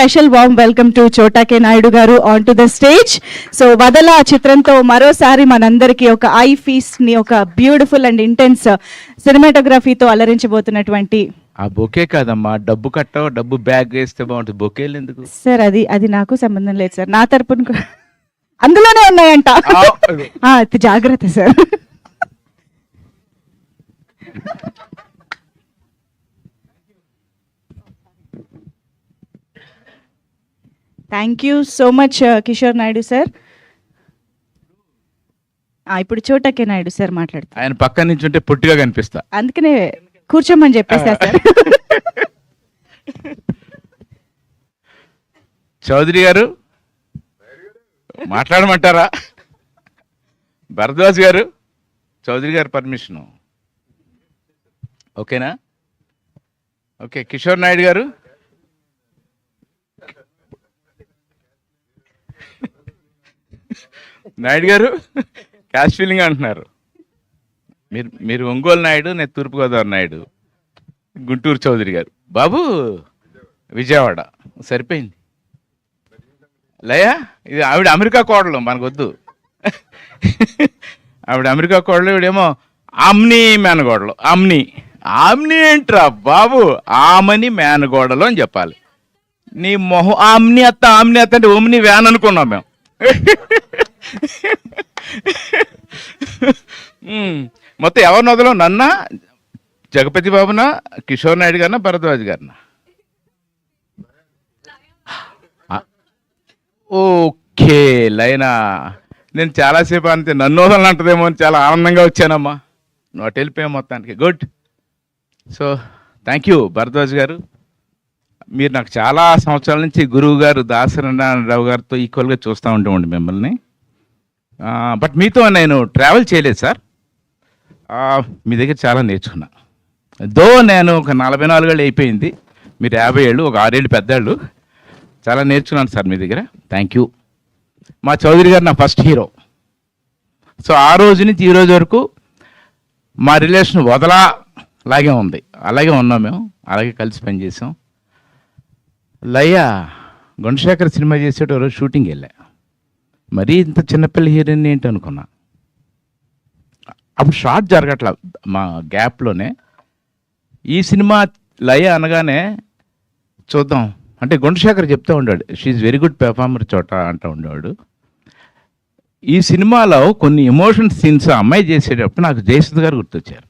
Special warm welcome to చోటా కే నాయుడు గారు on to the stage. So వదల చిత్రంతో మరోసారి మనందరికీ ఒక ఐ ఫీస్ట్ ని ఒక బ్యూటిఫుల్ అండ్ ఇంటెన్స్ సినిమాటోగ్రఫీతో అలరించబోతున్నటువంటి ఆ బొకే కాదమ్మా, డబ్బు కట్టావు, డబ్బు బ్యాగ్ వేస్తే బాగుంటుంది, బొకేలు ఎందుకు సార్? అది నాకు సంబంధం లేదు సార్, నా తరపున అందులోనే ఉన్నాయంట. జాగ్రత్త sir. Thank you so much Kishore Naidu sir. ఇప్పుడు చోటకే నాయుడు సార్ మాట్లాడుతారు. ఆయన పక్క నుంచి ఉంటే పొట్టిగా కనిపిస్తా, అందుకనే కూర్చోమని చెప్పేస్తా సార్. చౌదరి గారు మాట్లాడమంటారా? భరద్వాజ్ గారు, చౌదరి గారు పర్మిషను ఓకేనా? ఓకే. కిషోర్ నాయుడు గారు, నాయుడు గారు క్యాష్ ఫీలింగ్ అంటున్నారు. మీరు ఒంగోలు నాయుడు, నేను తూర్పుగోదావరి నాయుడు, గుంటూరు చౌదరి గారు, బాబు విజయవాడ. సరిపోయింది. లయా ఇది ఆవిడ అమెరికా కోడలు, మనకొద్దు. ఆవిడ అమెరికా కోడలు, ఇవిడేమో ఆమ్ని మేనగోడలు. ఆమ్ని ఏంట్రా బాబు, ఆమని మేనగోడలు అని చెప్పాలి. నీ మొహం ఆమ్ని అత్త అంటే ఓమ్ని వ్యాన్ అనుకున్నాం మేము. మొత్తం ఎవరిని వదలం, నన్నా, జగపతి బాబునా, కిషోర్ నాయుడు గారినా, భరద్వాజ్ గారినా? ఓకే లైనా. నేను చాలాసేపు అంతే నన్ను వదలని అంటదేమో అని చాలా ఆనందంగా వచ్చానమ్మా. నువ్వు అటు వెళ్ళిపోయావు మొత్తానికి. Good. So thank you Bharadwaj గారు. మీరు నాకు చాలా సంవత్సరాల నుంచి గురువు గారు దాసనారాయణరావు గారితో ఈక్వల్గా చూస్తూ ఉంటామండి మిమ్మల్ని. బట్ మీతో నేను ట్రావెల్ చేయలేదు సార్. మీ దగ్గర చాలా నేర్చుకున్నా. నేను ఒక 44 ఏళ్ళు అయిపోయింది, మీరు 50 ఏళ్ళు, ఒక 6 ఏళ్ళు పెద్దాళ్ళు. చాలా నేర్చుకున్నాను సార్ మీ దగ్గర. Thank you. మా చౌదరి గారు నా ఫస్ట్ హీరో. సో ఆ రోజు నుంచి ఈ రోజు వరకు మా రిలేషన్ వదలాగే ఉంది. అలాగే ఉన్నాం మేము, అలాగే కలిసి పనిచేసాం. లయ్య గుణశేఖర్ సినిమా చేసేట రోజు షూటింగ్ వెళ్ళా. మరీ ఇంత చిన్నపిల్ల హీరోయిన్ ఏంటి అనుకున్నా. అప్పుడు షార్ట్ జరగట్లా మా గ్యాప్లోనే. ఈ సినిమా లయ అనగానే చూద్దాం అంటే గుణశేఖర్ చెప్తూ ఉండాడు, షీఈ్ వెరీ గుడ్ పెర్ఫార్మర్ చోట అంటూ ఉండేవాడు. ఈ సినిమాలో కొన్ని ఎమోషన్ సీన్స్ అమ్మాయి చేసేటప్పుడు నాకు జయసుధ గారు గుర్తొచ్చారు.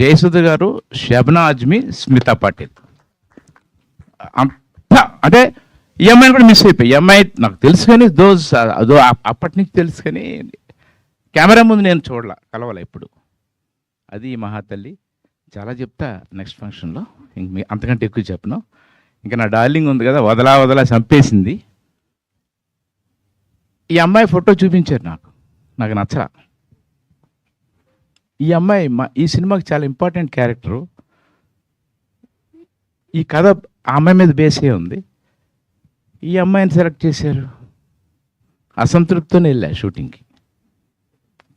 జయసుధ గారు, షబ్నా ఆజ్మీ, స్మితా పాటిల్. అంటే ఈ అమ్మాయిని కూడా మిస్ అయిపోయి. ఈ అమ్మాయి నాకు తెలుసు కానీ అదో అప్పటి నుంచి తెలుసు కానీ కెమెరా ముందు నేను కలవాల ఇప్పుడు. అది ఈ మహాతల్లి. చాలా చెప్తా నెక్స్ట్ ఫంక్షన్లో, ఇంక అంతకంటే ఎక్కువ చెప్పను. ఇంకా నా డార్లింగ్ ఉంది కదా, వదలా చంపేసింది. ఈ అమ్మాయి ఫోటో చూపించారు నాకు నచ్చరా. ఈ అమ్మాయి ఈ సినిమాకి చాలా ఇంపార్టెంట్ క్యారెక్టరు. ఈ కథ ఆ అమ్మాయి మీద బేసే ఉంది. ఈ అమ్మాయిని సెలెక్ట్ చేశారు. అసంతృప్తితోనే వెళ్ళా షూటింగ్కి.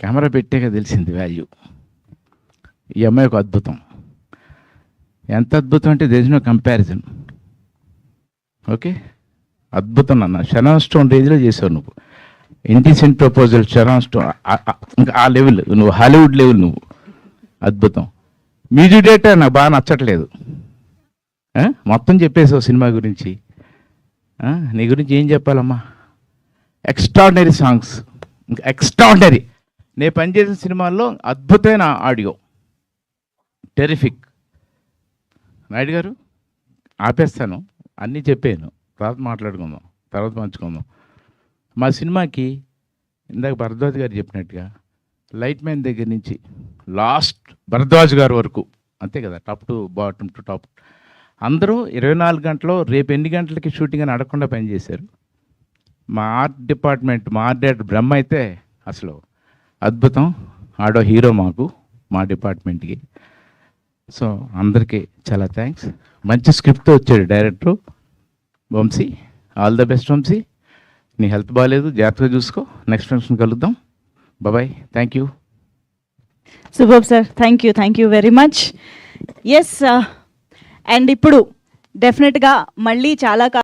కెమెరా పెట్టాక తెలిసింది వాల్యూ. ఈ అమ్మాయి ఒక అద్భుతం. ఎంత అద్భుతం అంటే there is no comparison. Okay, అద్భుతం అన్న. షరాన్ స్టోన్ రేంజ్లో చేసావు నువ్వు. ఇండిసెంట్ ప్రపోజల్, షరాన్ స్టోన్, ఇంకా ఆ లెవెల్ నువ్వు, హాలీవుడ్ లెవెల్ నువ్వు. అద్భుతం. మ్యూజిక్ డైరెక్టర్ నాకు బాగా నచ్చట్లేదు. మొత్తం చెప్పేసావు సినిమా గురించి. నీ గురించి ఏం చెప్పాలమ్మా? ఎక్స్ట్రాడినరీ సాంగ్స్, ఇంకా ఎక్స్ట్రాడినరీ. నేను పనిచేసిన సినిమాల్లో అద్భుతమైన ఆడియో, టెరిఫిక్. నాయుడు గారు ఆపేస్తాను, అన్నీ చెప్పాను, తర్వాత మాట్లాడుకుందాం, తర్వాత పంచుకుందాం. మా సినిమాకి ఇందాక భరద్వాజ్ గారు చెప్పినట్టుగా లైట్ మ్యాన్ దగ్గర నుంచి లాస్ట్ భరద్వాజ్ గారు వరకు, అంతే కదా, top to bottom to top, అందరూ 24 గంటలు రేపు ఎన్ని గంటలకి షూటింగ్ అని అడగకుండా పనిచేశారు. మా ఆర్ట్ డిపార్ట్మెంట్, మా ఆర్ట్ డైరెక్టర్ బ్రహ్మ అయితే అసలు అద్భుతం. ఆడో హీరో మాకు, మా డిపార్ట్మెంట్కి. సో అందరికీ చాలా థ్యాంక్స్. మంచి స్క్రిప్ట్తో వచ్చాడు director Vamsi. All the best Vamsi. నీ హెల్త్ బాగాలేదు, జాగ్రత్తగా చూసుకో. నెక్స్ట్ ఫంక్షన్ కలుద్దాం. Bye. Thank you. Super sir. Thank you very much. Yes, and ఇప్పుడు డెఫినెట్గా మళ్ళీ చాలా